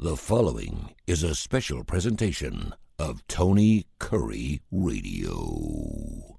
The following is a special presentation of Tony Kurre Radio.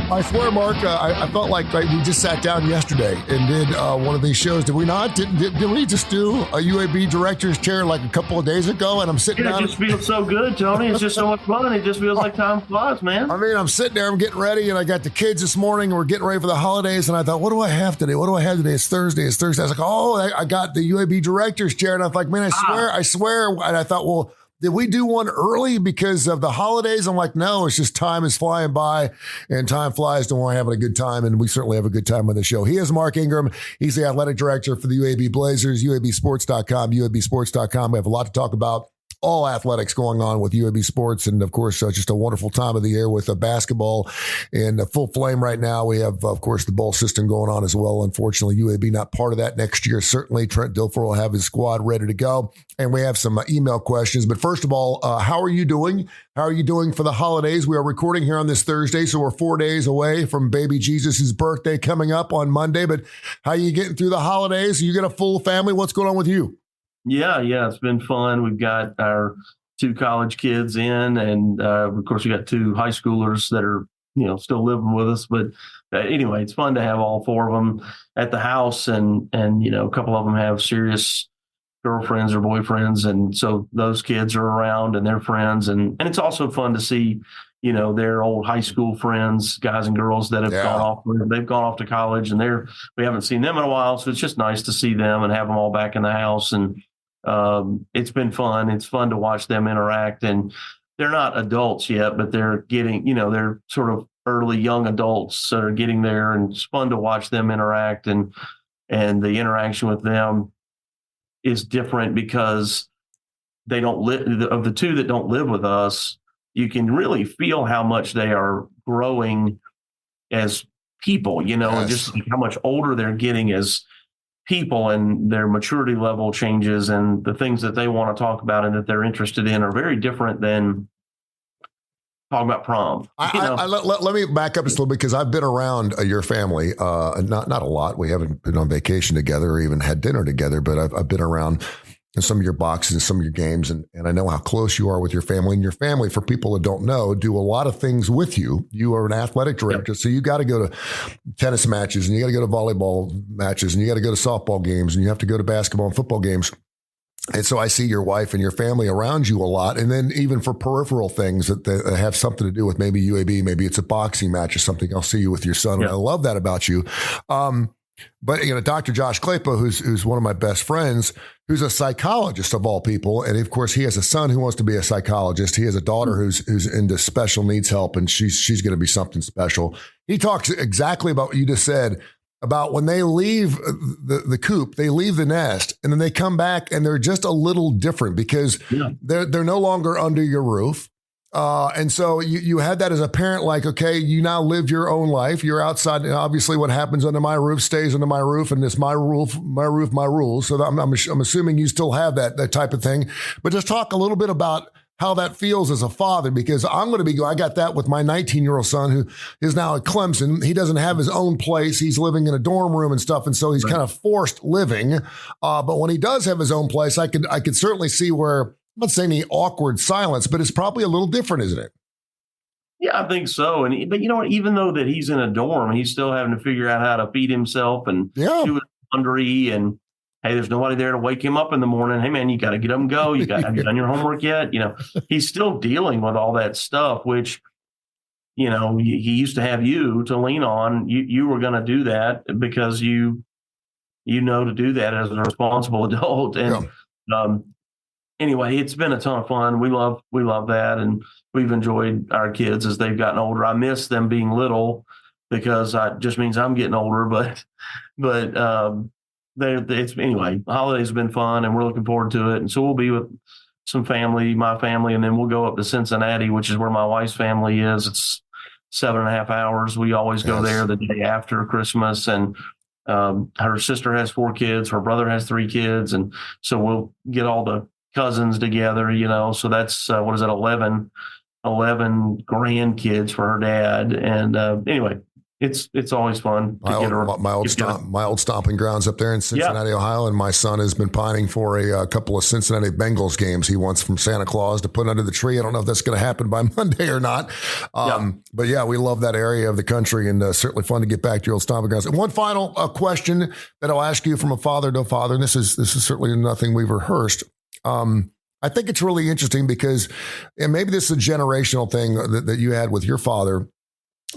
I swear, Mark, I felt like we just sat down yesterday and did one of these shows. Did we not? Did we just do a UAB director's chair like a couple of days ago? And I'm sitting down. It just feels so good, Tony. It's just so much fun. It just feels like time flies, man. I mean, I'm sitting there, I'm getting ready, and I got the kids this morning, and we're getting ready for the holidays. And I thought, what do I have today? What do I have today? It's Thursday. I was like, I got the UAB director's chair. And I was like, man, I swear. And I thought, well, did we do one early because of the holidays? I'm like, no, it's just time is flying by and time flies when we're having a good time. And we certainly have a good time on the show. He is Mark Ingram. He's the athletic director for the UAB Blazers, UABsports.com, UABsports.com. We have a lot to talk about. All athletics going on with UAB sports. And of course, just a wonderful time of the year with basketball in full flame right now. We have, of course, the bowl system going on as well. Unfortunately, UAB not part of that next year. Certainly, Trent Dilfer will have his squad ready to go. And we have some email questions. But first of all, how are you doing? How are you doing for the holidays? We are recording here on this Thursday, so we're 4 days away from baby Jesus' birthday coming up on Monday. But how are you getting through the holidays? You got a full family? What's going on with you? Yeah, it's been fun. We've got our 2 college kids in, and of course, we got 2 high schoolers that are, still living with us. But anyway, it's fun to have all 4 of them at the house, and a couple of them have serious girlfriends or boyfriends, and so those kids are around and their friends, and it's also fun to see, their old high school friends, guys and girls that have gone off. They've gone off to college, and we haven't seen them in a while, so it's just nice to see them and have them all back in the house. And it's been fun. It's fun to watch them interact, and they're not adults yet, but they're getting, they're sort of early young adults that are getting there, and it's fun to watch them interact, and the interaction with them is different because they don't live, of the 2 that don't live with us, you can really feel how much they are growing as people, and just how much older they're getting as people, and their maturity level changes, and the things that they want to talk about and that they're interested in are very different than talking about prom. Let me back up just a little bit, because I've been around your family, not a lot. We haven't been on vacation together or even had dinner together, but I've been around in some of your boxes and some of your games, and I know how close you are with your family. And your family, for people that don't know, do a lot of things with you. You are an athletic director, so you got to go to tennis matches, and you got to go to volleyball matches, and you got to go to softball games, and you have to go to basketball and football games. And so I see your wife and your family around you a lot. And then even for peripheral things that have something to do with maybe UAB, maybe it's a boxing match or something, I'll see you with your son. And I love that about you. But Dr. Josh Kleypa, who's one of my best friends, who's a psychologist of all people, and of course he has a son who wants to be a psychologist. He has a daughter who's into special needs help, and she's going to be something special. He talks exactly about what you just said about when they leave the coop, they leave the nest, and then they come back and they're just a little different because they're no longer under your roof. And so you had that as a parent, like, okay, you now live your own life. You're outside. And obviously what happens under my roof stays under my roof, and it's my roof, my rules. So I'm assuming you still have that type of thing, but just talk a little bit about how that feels as a father, because I got that with my 19-year-old son who is now at Clemson. He doesn't have his own place. He's living in a dorm room and stuff. And so he's kind of forced living. But when he does have his own place, I could certainly see where, I'm not saying the awkward silence, but it's probably a little different, isn't it? Yeah, I think so. But you know what? Even though that he's in a dorm, he's still having to figure out how to feed himself and do his laundry. And hey, there's nobody there to wake him up in the morning. Hey, man, you got to get up and go. Have you done your homework yet? He's still dealing with all that stuff, which, he used to have you to lean on. You were going to do that because you know to do that as a responsible adult. And anyway, it's been a ton of fun. We love that, and we've enjoyed our kids as they've gotten older. I miss them being little because it just means I'm getting older. But anyway. Holidays have been fun, and we're looking forward to it. And so we'll be with some family, my family, and then we'll go up to Cincinnati, which is where my wife's family is. It's 7.5 hours. We always go there the day after Christmas, and her sister has 4 kids. Her brother has 3 kids, and so we'll get all the cousins together, so that's 11 grandkids for her dad. And anyway, it's always fun to my old stomping grounds up there in Cincinnati, Ohio, and my son has been pining for a couple of Cincinnati Bengals games he wants from Santa Claus to put under the tree. I don't know if that's going to happen by Monday or not. But yeah, we love that area of the country, and certainly fun to get back to your old stomping grounds. And one final question that I'll ask you from a father to a father, and this is certainly nothing we've rehearsed. I think it's really interesting because, and maybe this is a generational thing that you had with your father.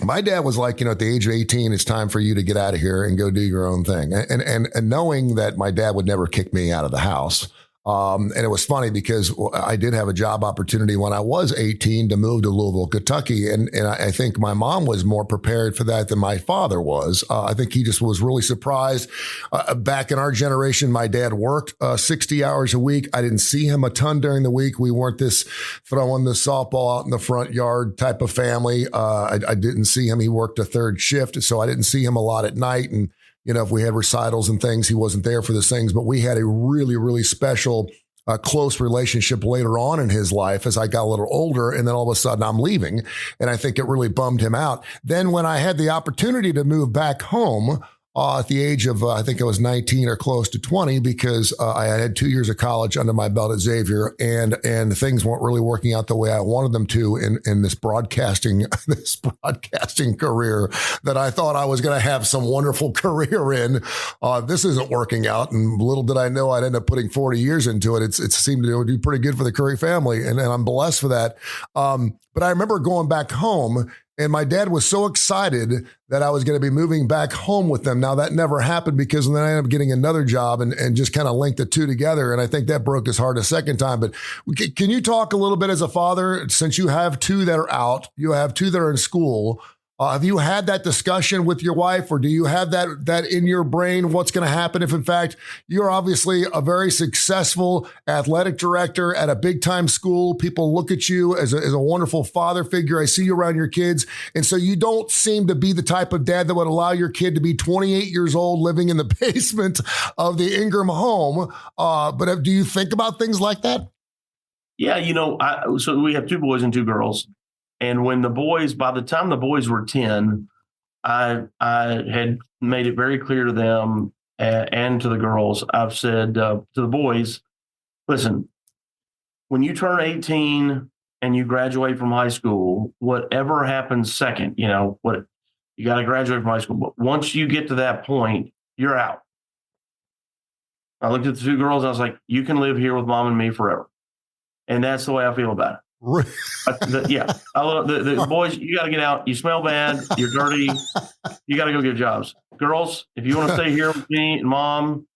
My dad was like, at the age of 18, it's time for you to get out of here and go do your own thing. And knowing that my dad would never kick me out of the house. And it was funny because I did have a job opportunity when I was 18 to move to Louisville, Kentucky. And I think my mom was more prepared for that than my father was. I think he just was really surprised. Back in our generation, my dad worked 60 hours a week. I didn't see him a ton during the week. We weren't this throwing the softball out in the front yard type of family. I didn't see him. He worked a third shift, so I didn't see him a lot at night. And if we had recitals and things, he wasn't there for those things. But we had a really, really special, close relationship later on in his life as I got a little older. And then all of a sudden I'm leaving. And I think it really bummed him out. Then when I had the opportunity to move back home at the age of, I think I was 19 or close to 20, because I had 2 years of college under my belt at Xavier, and things weren't really working out the way I wanted them to in this broadcasting career that I thought I was going to have some wonderful career in. This isn't working out, and little did I know I'd end up putting 40 years into it. It seemed to do pretty good for the Kurre family, and I'm blessed for that. But I remember going back home, and my dad was so excited that I was going to be moving back home with them. Now, that never happened because then I ended up getting another job and just kind of linked the two together. And I think that broke his heart a second time. But can you talk a little bit as a father, since you have two that are out, you have two that are in school, have you had that discussion with your wife, or do you have that in your brain? What's going to happen if, in fact, you're obviously a very successful athletic director at a big time school? People look at you as a wonderful father figure. I see you around your kids. And so you don't seem to be the type of dad that would allow your kid to be 28 years old living in the basement of the Ingram home. But do you think about things like that? Yeah. So we have two boys and two girls. And when by the time the boys were 10, I had made it very clear to them and to the girls. I've said to the boys, listen, when you turn 18 and you graduate from high school, whatever happens second, you got to graduate from high school. But once you get to that point, you're out. I looked at the two girls. I was like, you can live here with mom and me forever. And that's the way I feel about it. I love the boys. You got to get out. You smell bad. You're dirty. You got to go get jobs. Girls, if you want to stay here with me and mom,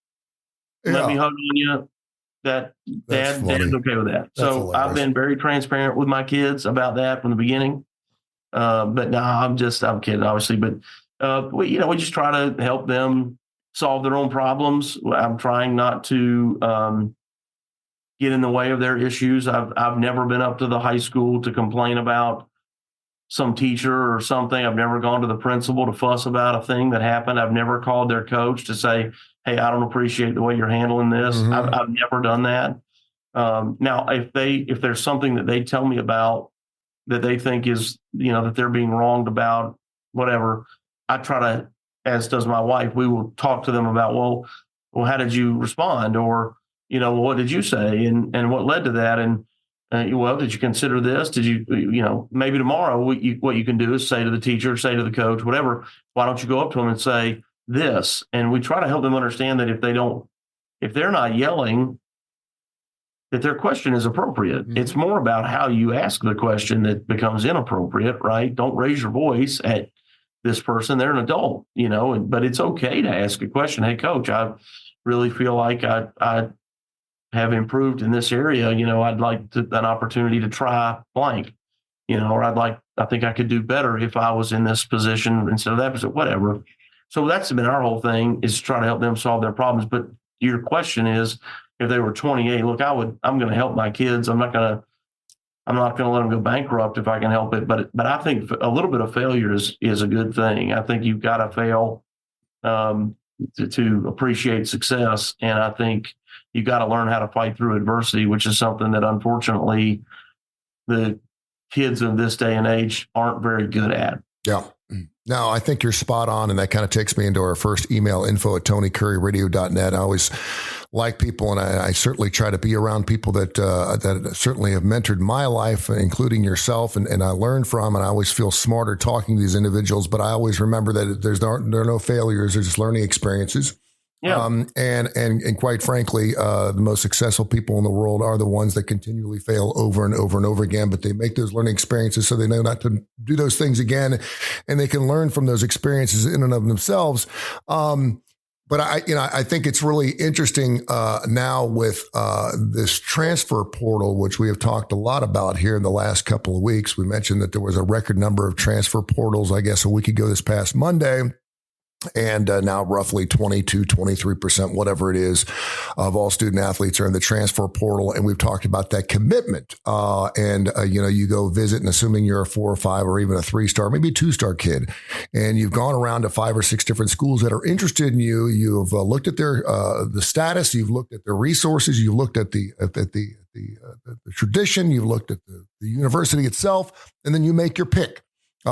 let me hug on you. Dad's okay with that. So hilarious. I've been very transparent with my kids about that from the beginning. But no, I'm kidding, obviously. But we just try to help them solve their own problems. I'm trying not to get in the way of their issues. I've never been up to the high school to complain about some teacher or something. I've never gone to the principal to fuss about a thing that happened. I've never called their coach to say, hey, I don't appreciate the way you're handling this. Mm-hmm. I've never done that. Now, if there's something that they tell me about that they think is, that they're being wronged about, whatever, I try to, as does my wife, we will talk to them about, well, how did you respond? Or, what did you say? And what led to that? And, did you consider this? Did you, maybe tomorrow what you can do is say to the teacher, say to the coach, whatever, why don't you go up to them and say this? And we try to help them understand that if they're not yelling, that their question is appropriate. Mm-hmm. It's more about how you ask the question that becomes inappropriate, right? Don't raise your voice at this person. They're an adult, but it's okay to ask a question. Hey, coach, I really feel like I have improved in this area. I'd like an opportunity to try blank, or I think I could do better if I was in this position instead of that position, whatever. So that's been our whole thing, is to try to help them solve their problems. But your question is, if they were 28, look, I'm going to help my kids. I'm not going to let them go bankrupt if I can help it. But I think a little bit of failure is a good thing. I think you've got to fail to appreciate success. And I think you got to learn how to fight through adversity, which is something that unfortunately the kids of this day and age aren't very good at. Yeah. No, I think you're spot on. And that kind of takes me into our first email, info@tonycurryradio.net. I always like people, and I certainly try to be around people that certainly have mentored my life, including yourself, and I learn from, and I always feel smarter talking to these individuals, but I always remember that there are no failures. There's just learning experiences. Yeah. And quite frankly, the most successful people in the world are the ones that continually fail over and over and over again, but they make those learning experiences so they know not to do those things again, and they can learn from those experiences in and of themselves. But I think it's really interesting now with this transfer portal, which we have talked a lot about here in the last couple of weeks. We mentioned that there was a record number of transfer portals, I guess, a week ago this past Monday. And now roughly 23%, whatever it is, of all student athletes are in the transfer portal. And we've talked about that commitment. You go visit, and assuming you're a 4 or 5 or even a 3-star, maybe a 2-star kid, and you've gone around to 5 or 6 different schools that are interested in you. You've looked at their the status. You've looked at their resources. You've looked at the tradition. You've looked at the university itself, and then you make your pick.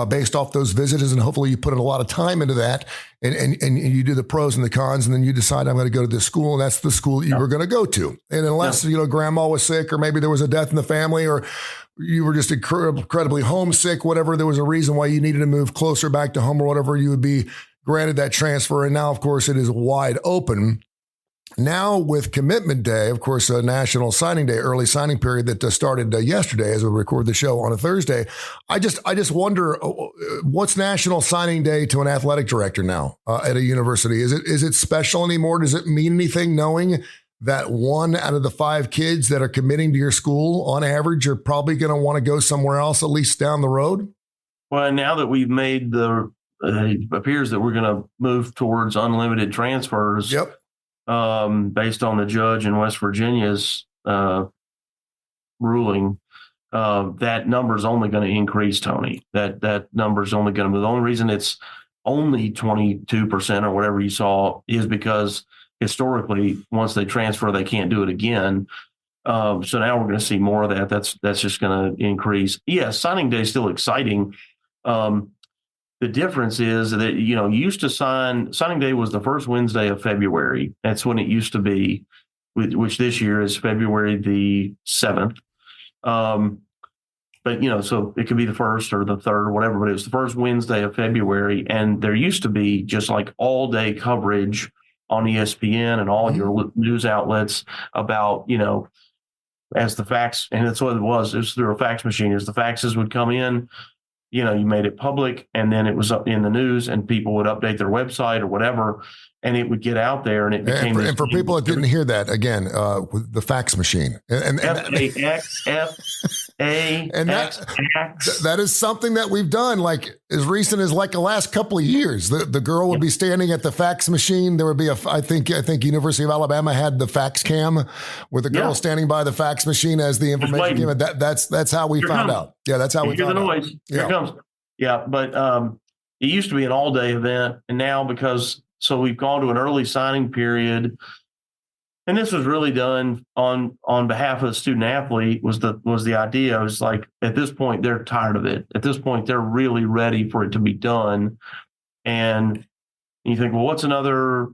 Based off those visitors, and hopefully you put in a lot of time into that, and you do the pros and the cons, and then you decide I'm going to go to this school, and that's the school that you were going to go to. And unless grandma was sick, or maybe there was a death in the family, or you were just incredibly homesick, whatever, there was a reason why you needed to move closer back to home or whatever, you would be granted that transfer. And now, of course, it is wide open. Now with Commitment Day, of course, National Signing Day, early signing period that started yesterday as we record the show on a Thursday. I just wonder what's National Signing Day to an athletic director now at a university? Is it special anymore? Does it mean anything knowing that 1 out of the 5 kids that are committing to your school on average are probably going to want to go somewhere else, at least down the road? Well, now that we've made it appears that we're going to move towards unlimited transfers. Yep. Based on the judge in West Virginia's ruling, that number is only going to increase, Tony. That number is only going to move. The only reason it's only 22% or whatever you saw is because historically, once they transfer, they can't do it again. So now we're going to see more of that. That's just going to increase. Yeah, signing day is still exciting. The difference is that, used to signing day was the first Wednesday of February. That's when it used to be, which this year is February the 7th. But, so it could be the 1st or the 3rd or whatever, but it was the first Wednesday of February. And there used to be just like all day coverage on ESPN and all your news outlets about, as the fax, and that's what it was through a fax machine. As the faxes would come in, you made it public, and then it was up in the news, and people would update their website or whatever, and it would get out there, and it became. And for people that didn't hear that, again, the fax machine, and that is something that we've done, like as recent as like the last couple of years. The girl would be standing at the fax machine. There would be I think University of Alabama had the fax cam with the girl standing by the fax machine as the information came in. That's how we found out. Yeah, that's how we found out. Noise. Here it comes. Yeah, but it used to be an all-day event, and now so we've gone to an early signing period, and this was really done on behalf of the student athlete. Was the idea? It was like, at this point they're tired of it. At this point they're really ready for it to be done, and you think, well, what's another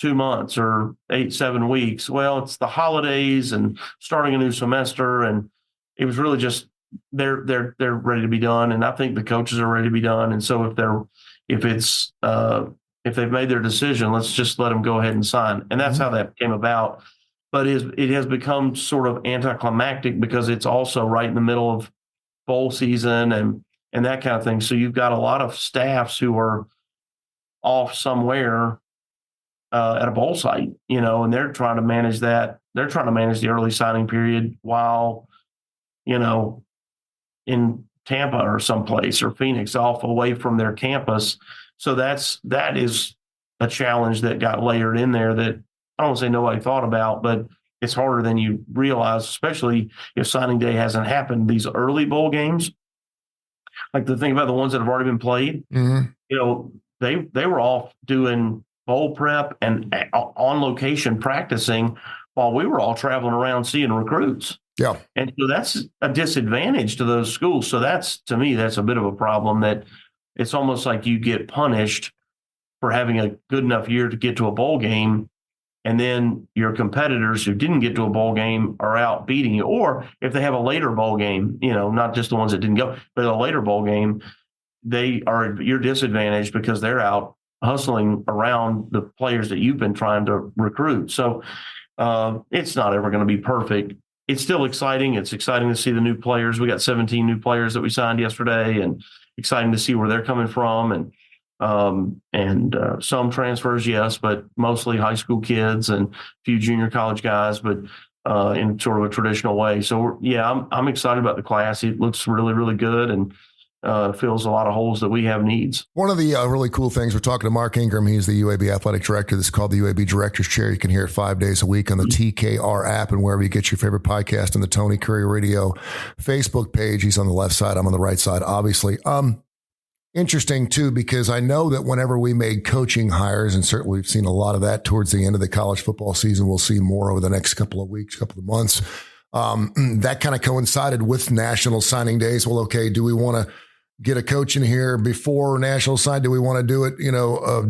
2 months or 7 weeks? Well, it's the holidays and starting a new semester, and it was really just. They're ready to be done, and I think the coaches are ready to be done. And so if they've made their decision, let's just let them go ahead and sign. And that's how that came about. But it has become sort of anticlimactic because it's also right in the middle of bowl season and that kind of thing. So you've got a lot of staffs who are off somewhere at a bowl site, and they're trying to manage that. They're trying to manage the early signing period while, in Tampa or someplace or Phoenix off away from their campus. So that is a challenge that got layered in there that I don't want to say nobody thought about, but it's harder than you realize, especially if signing day hasn't happened. These early bowl games, like the thing about the ones that have already been played, they were all doing bowl prep and on location practicing while we were all traveling around seeing recruits. Yeah. And so that's a disadvantage to those schools. So to me, that's a bit of a problem that it's almost like you get punished for having a good enough year to get to a bowl game. And then your competitors who didn't get to a bowl game are out beating you. Or if they have a later bowl game, not just the ones that didn't go, but a later bowl game, you're disadvantaged because they're out hustling around the players that you've been trying to recruit. So it's not ever going to be perfect. It's still exciting. It's exciting to see the new players. We got 17 new players that we signed yesterday, and exciting to see where they're coming from. And some transfers, yes, but mostly high school kids and a few junior college guys, but in sort of a traditional way. So I'm excited about the class. It looks really, really good, and fills a lot of holes that we have needs. One of the really cool things, we're talking to Mark Ingram. He's the UAB athletic director. This is called the UAB Director's Chair. You can hear it 5 days a week on the TKR app and wherever you get your favorite podcast, and the Tony Curre Radio Facebook page. He's on the left side. I'm on the right side, obviously. Interesting, too, because I know that whenever we made coaching hires, and certainly we've seen a lot of that towards the end of the college football season, we'll see more over the next couple of weeks, couple of months. That kind of coincided with National Signing Days. Well, okay, do we want to get a coach in here before National Sign? Do we want to do it,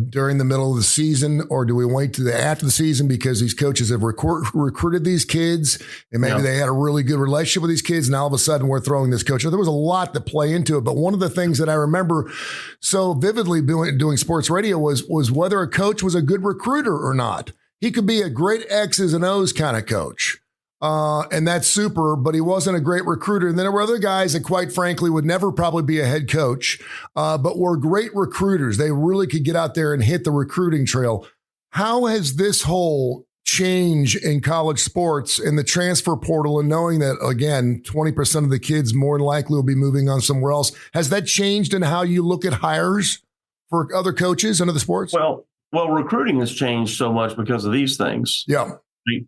during the middle of the season, or do we wait to after the season because these coaches have recruited these kids and maybe they had a really good relationship with these kids, and all of a sudden we're throwing this coach? There was a lot that play into it, but one of the things that I remember so vividly doing sports radio was whether a coach was a good recruiter or not. He could be a great X's and O's kind of coach. And that's super, but he wasn't a great recruiter. And then there were other guys that, quite frankly, would never probably be a head coach, but were great recruiters. They really could get out there and hit the recruiting trail. How has this whole change in college sports and the transfer portal, and knowing that, again, 20% of the kids more than likely will be moving on somewhere else, has that changed in how you look at hires for other coaches in other sports? Well, recruiting has changed so much because of these things. Yeah.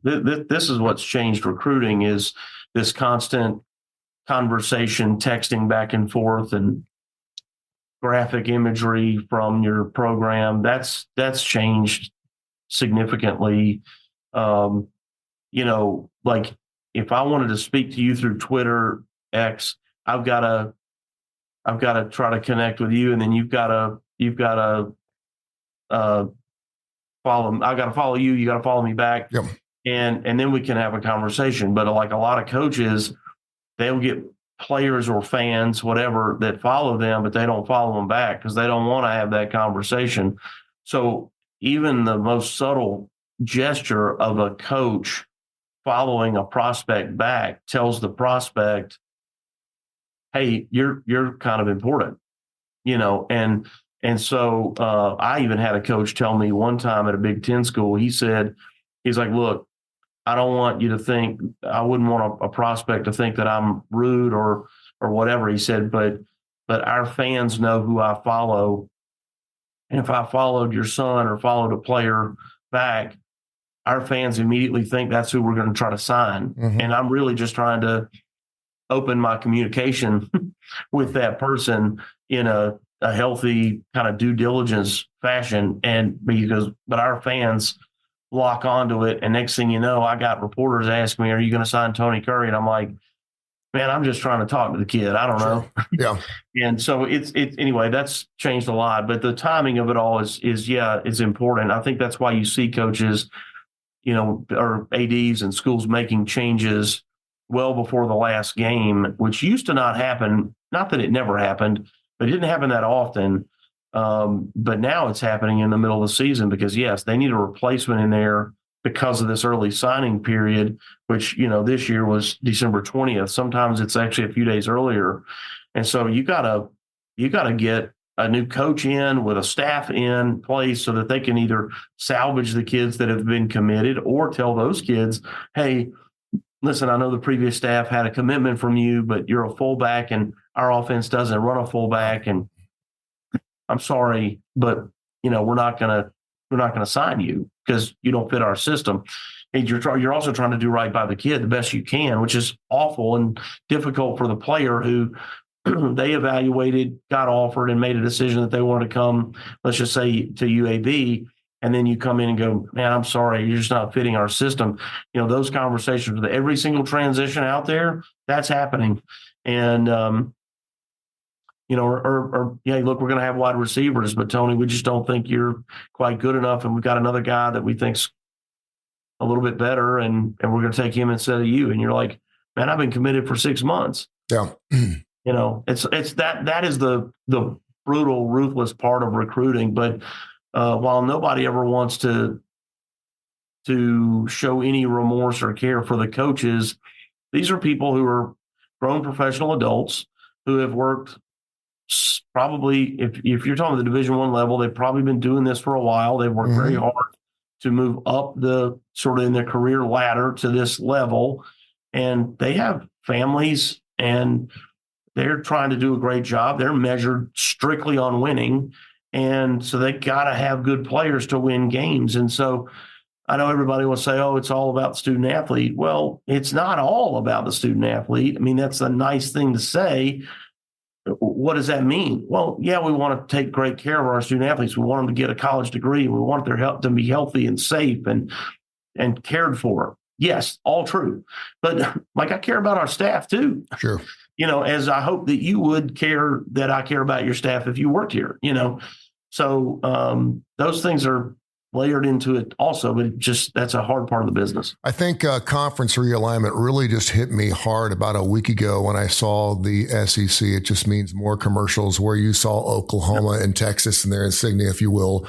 This is what's changed recruiting, is this constant conversation, texting back and forth, and graphic imagery from your program. That's changed significantly. Like if I wanted to speak to you through Twitter, X, I've got to try to connect with you, and then you've got to follow. I got to follow you. You got to follow me back. Yep. And then we can have a conversation. But like a lot of coaches, they'll get players or fans, whatever, that follow them, but they don't follow them back because they don't want to have that conversation. So even the most subtle gesture of a coach following a prospect back tells the prospect, hey, you're kind of important, and so I even had a coach tell me one time at a Big Ten school, he's like, look, I don't want you to think, I wouldn't want a prospect to think that I'm rude or whatever. He said, but our fans know who I follow. And if I followed your son or followed a player back, our fans immediately think that's who we're going to try to sign. Mm-hmm. And I'm really just trying to open my communication with that person in a healthy kind of due diligence fashion. But our fans lock onto it. And next thing you know, I got reporters asking me, are you going to sign Tony Curre? And I'm like, man, I'm just trying to talk to the kid. I don't know. Yeah. And so it's anyway, that's changed a lot, but the timing of it all is important. I think that's why you see coaches, or ADs and schools making changes well before the last game, which used to not happen. Not that it never happened, but it didn't happen that often. But now it's happening in the middle of the season because, yes, they need a replacement in there because of this early signing period, which, this year was December 20th. Sometimes it's actually a few days earlier. And so you gotta get a new coach in with a staff in place so that they can either salvage the kids that have been committed or tell those kids, hey, listen, I know the previous staff had a commitment from you, but you're a fullback and our offense doesn't run a fullback, and I'm sorry, but we're not gonna sign you because you don't fit our system. And you're also trying to do right by the kid the best you can, which is awful and difficult for the player who they evaluated, got offered, and made a decision that they wanted to come, let's just say, to UAB. And then you come in and go, man, I'm sorry, you're just not fitting our system. Those conversations with every single transition out there, that's happening. And or yeah, look, we're going to have wide receivers, but Tony, we just don't think you're quite good enough, and we've got another guy that we think's a little bit better, and we're going to take him instead of you. And you're like, man, I've been committed for 6 months. Yeah. It's that is the brutal, ruthless part of recruiting. But while nobody ever wants to show any remorse or care for the coaches, these are people who are grown professional adults who have worked probably, if you're talking the Division I level, they've probably been doing this for a while. They've worked very hard to move up the sort of in their career ladder to this level, and they have families and they're trying to do a great job. They're measured strictly on winning. And so they got to have good players to win games. And so I know everybody will say, oh, it's all about the student athlete. Well, it's not all about the student athlete. I mean, that's a nice thing to say. What does that mean? Well, yeah, we want to take great care of our student athletes. We want them to get a college degree. We want their help to be healthy and safe and cared for. Yes, all true. But like, I care about our staff too. Sure. As I hope that you would care that I care about your staff if you worked here, So those things are layered into it also, but that's a hard part of the business. I think conference realignment really just hit me hard about a week ago when I saw the SEC. It just means more commercials where you saw Oklahoma and Texas and their insignia, if you will,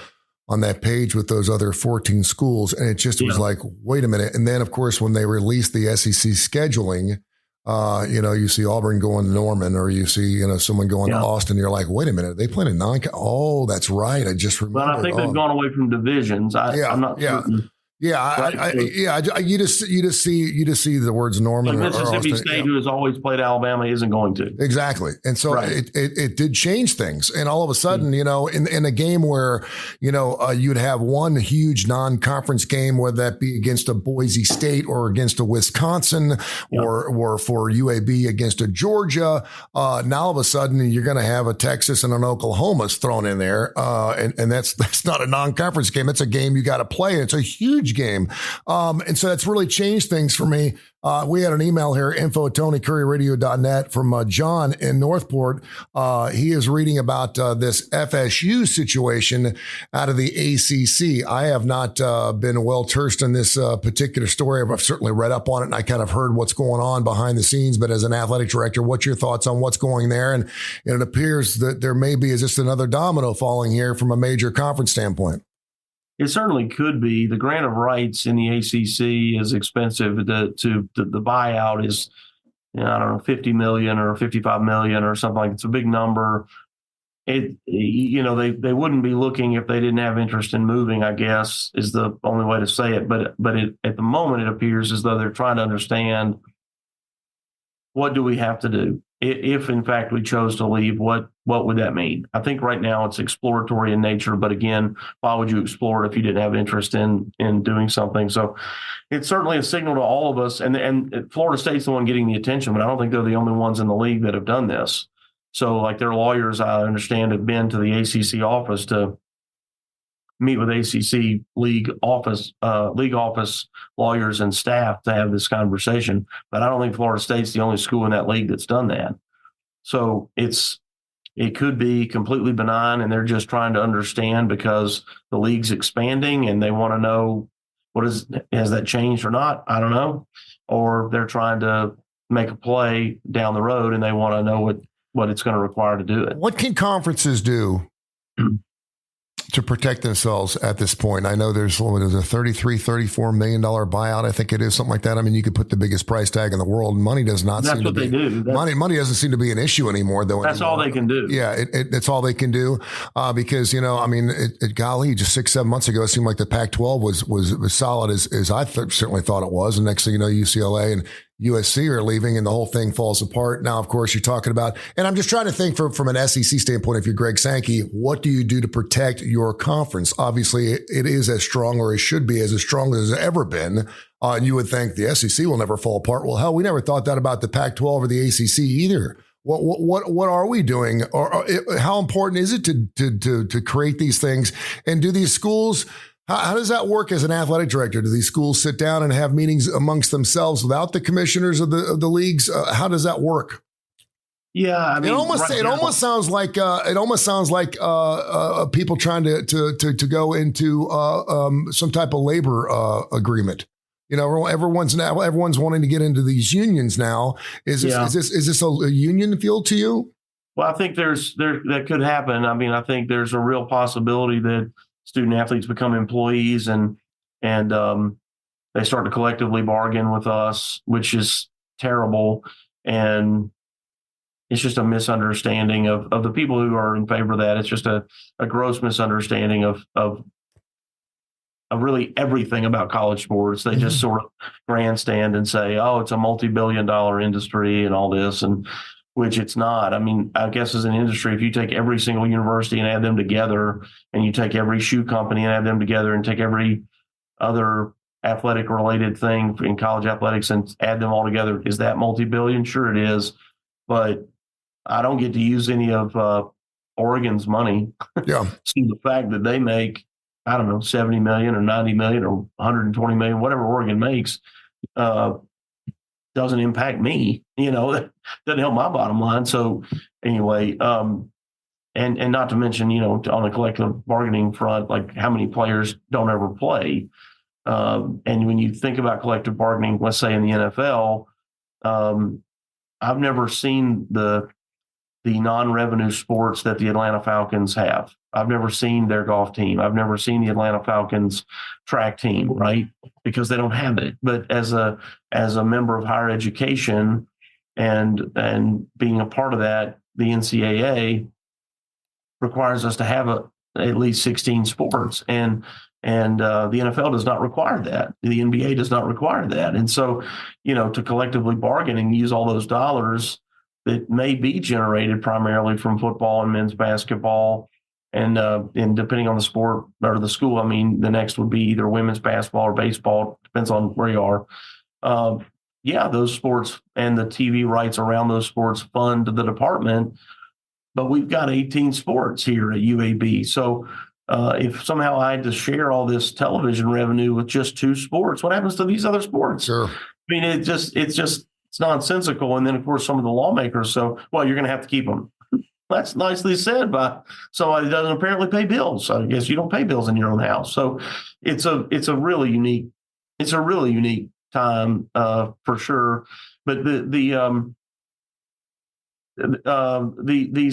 on that page with those other 14 schools. And it just was like, wait a minute. And then, of course, when they released the SEC scheduling, you see Auburn going to Norman, or you see, someone going to Austin. You're like, wait a minute, are they playing a Oh, that's right. I just remember. But I think they've gone away from divisions. I'm not certain. Yeah, you just see the words Norman. Like Mississippi State, who has always played Alabama, isn't going to. Exactly, and so it did change things. And all of a sudden, in a game where you'd have one huge non-conference game, whether that be against a Boise State or against a Wisconsin, or for UAB against a Georgia. Now all of a sudden, you're going to have a Texas and an Oklahoma's thrown in there, and that's not a non-conference game. It's a game you got to play, and it's a huge game. And so that's really changed things for me. We had an email here, info@TonyCurryRadio.net from John in Northport. He is reading about this FSU situation out of the ACC. I have not been well versed in this particular story. I've certainly read up on it, and I kind of heard what's going on behind the scenes. But as an athletic director, what's your thoughts on what's going there? And it appears that there may be just another domino falling here from a major conference standpoint. It certainly could be. The grant of rights in the ACC is expensive. The buyout is, I don't know, $50 million or $55 million or something like. It's a big number. They wouldn't be looking if they didn't have interest in moving, I guess, is the only way to say it. But at the moment, it appears as though they're trying to understand, what do we have to do? If in fact we chose to leave, what would that mean? I think right now it's exploratory in nature, but again, why would you explore it if you didn't have interest in doing something? So it's certainly a signal to all of us, and Florida State's the one getting the attention, but I don't think they're the only ones in the league that have done this. So like their lawyers, I understand, have been to the ACC office to meet with ACC league office lawyers and staff to have this conversation. But I don't think Florida State's the only school in that league that's done that. So it could be completely benign, and they're just trying to understand because the league's expanding and they want to know has that changed or not? I don't know. Or they're trying to make a play down the road and they want to know what it's going to require to do it. What can conferences do to protect themselves at this point? I know there's a $34 million buyout. I think it is something like that. I mean, you could put the biggest price tag in the world. Money does not seem to be. Money doesn't seem to be an issue anymore, though. That's all they can do. Yeah, it's all they can do because golly, just 6-7 months ago, it seemed like the Pac-12 was solid as I certainly thought it was. And next thing you know, UCLA and USC are leaving and the whole thing falls apart. Now, of course, you're talking about, and I'm just trying to think from an SEC standpoint, if you're Greg Sankey, what do you do to protect your conference? Obviously, it is as strong, or it should be as strong as it's ever been. And you would think the SEC will never fall apart. Well, hell, we never thought that about the Pac-12 or the ACC either. What are we doing? Or how important is it to create these things? And do these schools, how does that work as an athletic director? Do these schools sit down and have meetings amongst themselves without the commissioners of the leagues? How does that work? Yeah, I mean, it almost sounds like people trying to go into some type of labor agreement. You know, everyone's wanting to get into these unions now. Is this a union feel to you? Well, I think that could happen. I mean, I think there's a real possibility that student athletes become employees and they start to collectively bargain with us, which is terrible. And it's just a misunderstanding of the people who are in favor of that. It's just a gross misunderstanding of really everything about college sports. They just sort of grandstand and say, oh, it's a multi-billion-dollar industry and all this, and which it's not. I mean, I guess as an industry, if you take every single university and add them together, and you take every shoe company and add them together, and take every other athletic related thing in college athletics and add them all together, is that multi-billion? Sure it is. But I don't get to use any of Oregon's money. Yeah. So the fact that they make, I don't know, 70 million or 90 million or 120 million, whatever Oregon makes, doesn't impact me. You know, that doesn't help my bottom line. So anyway, and not to mention, you know, on the collective bargaining front, like how many players don't ever play. And when you think about collective bargaining, let's say in the NFL, I've never seen the non-revenue sports that the Atlanta Falcons have. I've never seen their golf team. I've never seen the Atlanta Falcons track team, right? Because they don't have it. But as a member of higher education and being a part of that, the NCAA requires us to have at least 16 sports. And the NFL does not require that. The NBA does not require that. And so, you know, to collectively bargain and use all those dollars that may be generated primarily from football and men's basketball, and depending on the sport or the school, I mean, the next would be either women's basketball or baseball, depends on where you are. Yeah, those sports and the TV rights around those sports fund the department, but we've got 18 sports here at UAB. So if somehow I had to share all this television revenue with just 2 sports, what happens to these other sports? Sure. I mean, it's nonsensical. And then, of course, some of the lawmakers, so, well, you're going to have to keep them. That's nicely said by somebody that doesn't apparently pay bills. So I guess you don't pay bills in your own house. So it's a really unique time for sure. But these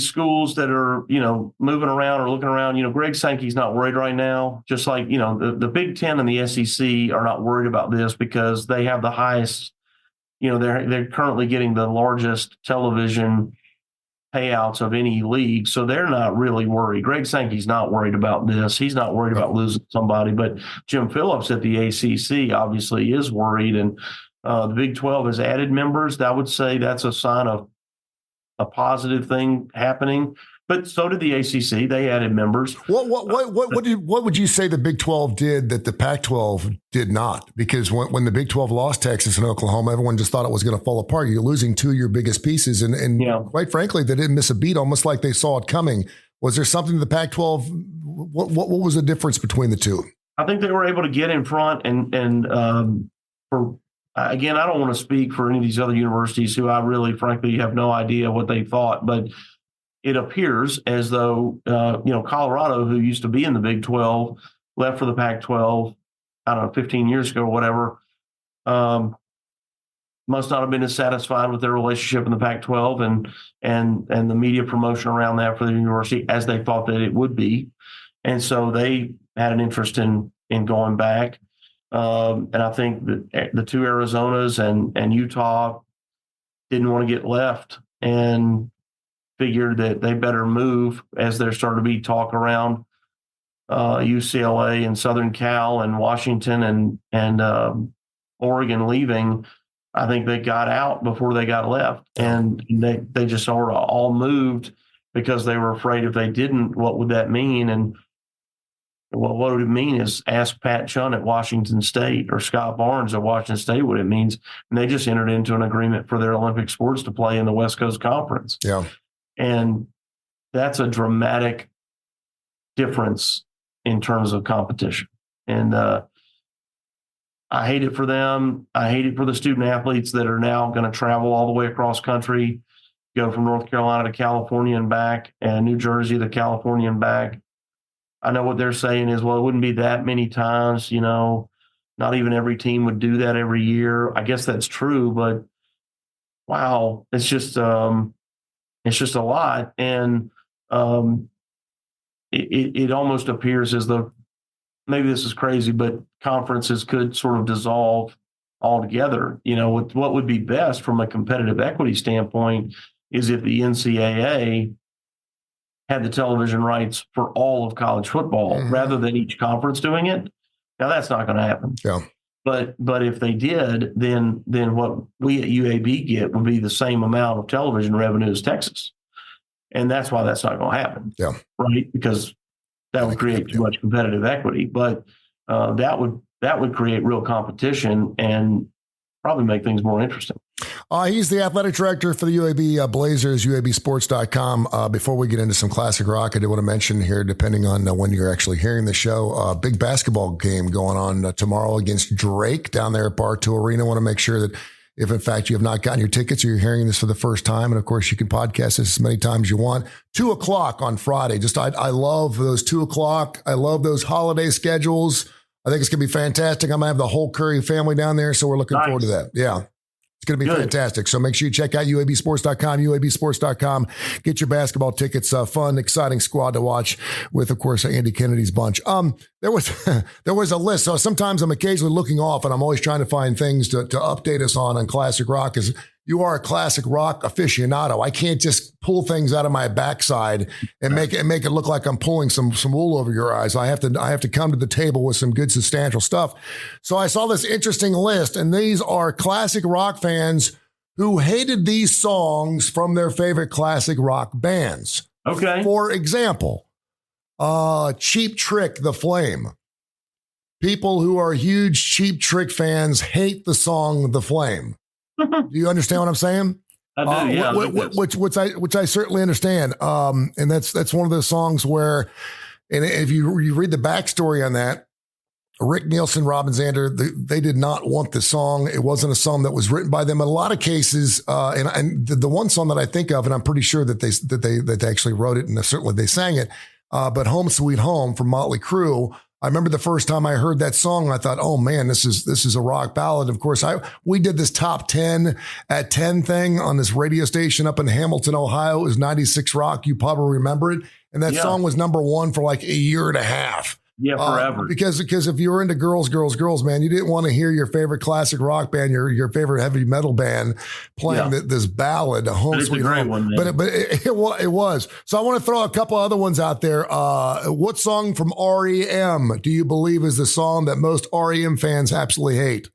schools that are, you know, moving around or looking around, you know, Greg Sankey's not worried right now. Just like, you know, the Big Ten and the SEC are not worried about this because they have the highest, you know, they're currently getting the largest television payouts of any league. So they're not really worried. Greg Sankey's not worried about this. He's not worried about losing somebody, but Jim Phillips at the ACC obviously is worried. And the Big 12 has added members. I would say that's a sign of a positive thing happening. But so did the ACC. They added members. What would you say the Big 12 did that the Pac-12 did not? Because when the Big 12 lost Texas and Oklahoma, everyone just thought it was going to fall apart. You're losing 2 of your biggest pieces. And quite frankly, they didn't miss a beat, almost like they saw it coming. Was there something the Pac-12, what was the difference between the two? I think they were able to get in front and for again, I don't want to speak for any of these other universities who I really, frankly, have no idea what they thought, but it appears as though, you know, Colorado, who used to be in the Big 12, left for the Pac-12, I don't know, 15 years ago or whatever, must not have been as satisfied with their relationship in the Pac-12 and the media promotion around that for the university as they thought that it would be. And so they had an interest in going back. And I think that the 2 Arizonas and Utah didn't want to get left and figured that they better move as there started to be talk around UCLA and Southern Cal and Washington and Oregon leaving. I think they got out before they got left, and they just sort of all moved because they were afraid if they didn't, what would that mean? And what would it mean is ask Pat Chun at Washington State or Scott Barnes at Washington State what it means. And they just entered into an agreement for their Olympic sports to play in the West Coast Conference. Yeah. And that's a dramatic difference in terms of competition. And I hate it for them. I hate it for the student athletes that are now going to travel all the way across country go from North Carolina to California and back, and New Jersey to California and back. I know what they're saying is, well, it wouldn't be that many times, not even every team would do that every year. I guess that's true, but wow, it's just a lot. And it almost appears as though, maybe this is crazy, but conferences could sort of dissolve altogether. What would be best from a competitive equity standpoint is if the NCAA had the television rights for all of college football rather than each conference doing it. Now that's not going to happen. Yeah. But if they did, then what we at UAB get would be the same amount of television revenue as Texas. And that's why that's not going to happen. Yeah. Right? Because that would create too much competitive equity. But that would create real competition and probably make things more interesting. He's the athletic director for the UAB Blazers, UABsports.com. Before we get into some classic rock, I did want to mention here, depending on when you're actually hearing the show, big basketball game going on tomorrow against Drake down there at Bar 2 Arena. I want to make sure that if, in fact, you have not gotten your tickets or you're hearing this for the first time, and, of course, you can podcast this as many times as you want, 2 o'clock on Friday. I love those 2 o'clock. I love those holiday schedules. I think it's going to be fantastic. I'm going to have the whole Curry family down there, so we're looking forward to that. Yeah. It's going to be fantastic. So make sure you check out UABsports.com, UABsports.com. Get your basketball tickets. Fun, exciting squad to watch with, of course, Andy Kennedy's bunch. There was a list. So sometimes I'm occasionally looking off, and I'm always trying to find things to update us on classic rock, because you are a classic rock aficionado. I can't just pull things out of my backside and make it look like I'm pulling some wool over your eyes. I have to come to the table with some good substantial stuff. So I saw this interesting list, and these are classic rock fans who hated these songs from their favorite classic rock bands. Okay. For example, Cheap Trick, The Flame. People who are huge Cheap Trick fans hate the song The Flame. Do you understand what I'm saying? I do, yeah. Which I certainly understand. And that's one of those songs where, and if you read the backstory on that, Rick Nielsen, Robin Zander, they did not want the song. It wasn't a song that was written by them. In a lot of cases, and the one song that I think of, and I'm pretty sure that they actually wrote it, and certainly they sang it, but "Home Sweet Home" from Motley Crue. I remember the first time I heard that song, I thought, oh man, this is a rock ballad. Of course, we did this top 10 at 10 thing on this radio station up in Hamilton, Ohio. It was 96 Rock. You probably remember it. And that song was number one for like a year and a half. Yeah, forever. Because if you were into girls, man, you didn't want to hear your favorite classic rock band, your favorite heavy metal band playing this ballad, "Home Sweet Home." One, but it was. So I want to throw a couple other ones out there. What song from REM do you believe is the song that most REM fans absolutely hate?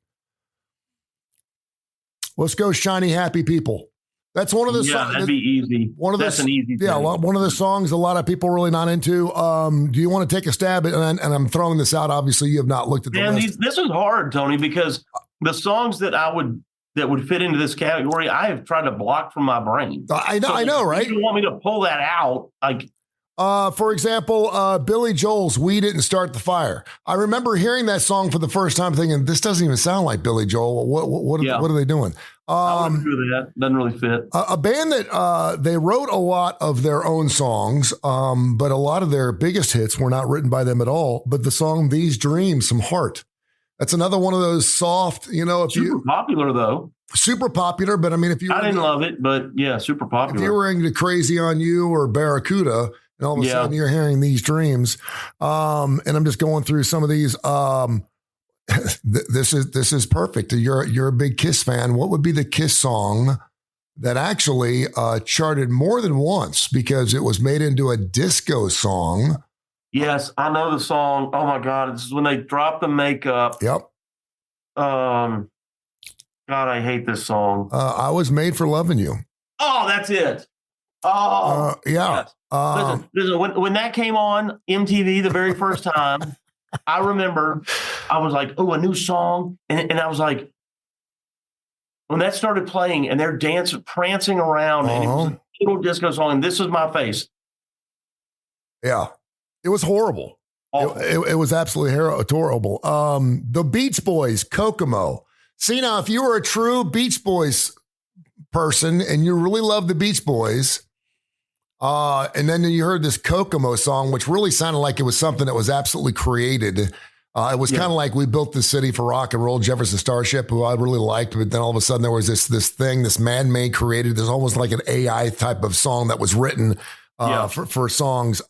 Let's go, "Shiny Happy People." That's one of the songs. That'd be easy. That's an easy thing. Yeah, one of the songs a lot of people are really not into. Do you want to take a stab at, and I'm throwing this out, obviously you have not looked at the list. This is hard, Tony, because the songs that would fit into this category, I have tried to block from my brain. I know, right? You want me to pull that out? For example, Billy Joel's "We Didn't Start the Fire." I remember hearing that song for the first time thinking, this doesn't even sound like Billy Joel. What are they doing? I wouldn't do that. Doesn't really fit. A band that they wrote a lot of their own songs, but a lot of their biggest hits were not written by them at all. But the song "These Dreams" from Heart. That's another one of those soft, super popular though. Super popular, but I mean, I didn't love it, but yeah, super popular. If you were into "Crazy on You" or "Barracuda," and all of a sudden you're hearing "These Dreams," and I'm just going through some of these. This is perfect. You're a big Kiss fan. What would be the Kiss song that actually charted more than once because it was made into a disco song? Yes, I know the song. Oh my God, this is when they drop the makeup. Yep. God, I hate this song. "I Was Made for Loving You." Oh, that's it. Oh, yeah. Yes. Listen, when that came on MTV the very first time, I remember I was like, oh, a new song. And I was like, when that started playing and they're prancing around, and it was a little disco song, and this is my face. Yeah. It was horrible. It was absolutely horrible. The Beach Boys, "Kokomo." See, now, if you were a true Beach Boys person and you really love the Beach Boys, and then you heard this Kokomo song, which really sounded like it was something that was absolutely created. It was kind of like We Built the City for Rock and Roll, Jefferson Starship, who I really liked. But then all of a sudden there was this man-made created. There's almost like an AI type of song that was written for songs.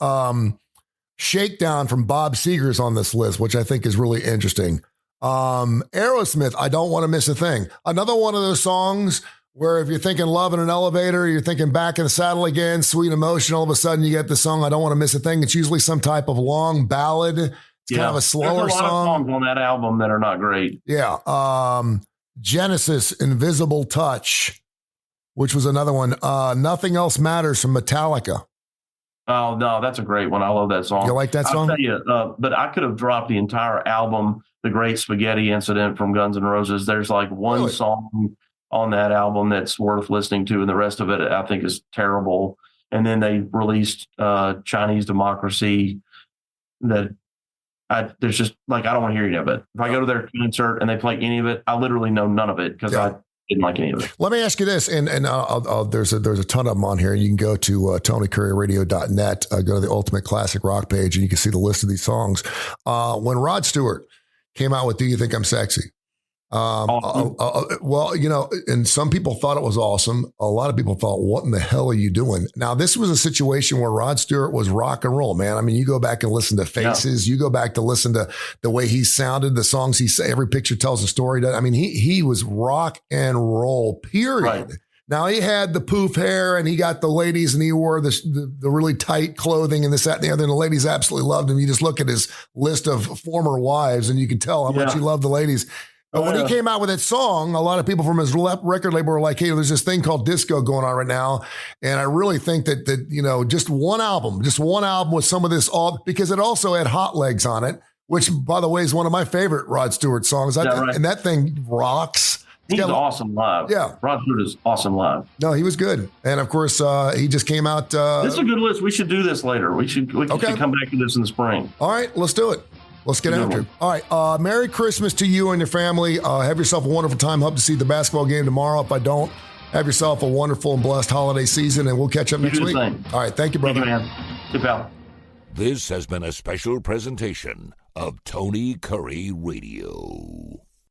Shakedown from Bob Seger's on this list, which I think is really interesting. Aerosmith, I Don't Want to Miss a Thing. Another one of those songs where if you're thinking Love in an Elevator, you're thinking Back in the Saddle Again, Sweet Emotion, all of a sudden you get the song I Don't Want to Miss a Thing. It's usually some type of long ballad. It's kind of a slower There's a lot song. of songs on that album that are not great. Yeah. Genesis, Invisible Touch, which was another one. Nothing Else Matters from Metallica. Oh, no, that's a great one. I love that song. You like that song? I'll tell you, but I could have dropped the entire album, The Great Spaghetti Incident from Guns N' Roses. There's like one song on that album that's worth listening to, and the rest of it I think is terrible. And then they released Chinese Democracy that there's just like, I don't want to hear any of it. If I go to their concert and they play any of it, I literally know none of it because I didn't like any of it. Let me ask you this, and there's a ton of them on here. You can go to TonyCurryRadio.net, go to the Ultimate Classic Rock page, and you can see the list of these songs. When Rod Stewart came out with Do You Think I'm Sexy? Well, you know, and some people thought it was awesome. A lot of people thought, what in the hell are you doing? Now, this was a situation where Rod Stewart was rock and roll, man. I mean, you go back and listen to Faces, you go back to listen to the way he sounded, the songs he said, every picture tells a story. I mean, he was rock and roll, period. Right. Now, he had the poof hair and he got the ladies and he wore the really tight clothing and this, that, and the other. And the ladies absolutely loved him. You just look at his list of former wives and you can tell how much he loved the ladies. But when he came out with that song, a lot of people from his record label were like, hey, there's this thing called disco going on right now. And I really think that you know, just one album with some of this, all because it also had Hot Legs on it, which, by the way, is one of my favorite Rod Stewart songs. And that thing rocks. He's awesome live. Yeah. Rod Stewart is awesome live. No, he was good. And, of course, he just came out. This is a good list. We should do this later. We should come back to this in the spring. All right, let's do it. Let's get after it. All right. Merry Christmas to you and your family. Have yourself a wonderful time. Hope to see the basketball game tomorrow. If I don't, have yourself a wonderful and blessed holiday season, and we'll catch up next week. All right. Thank you, brother. Thank you, man. Good pal. This has been a special presentation of Tony Curry Radio.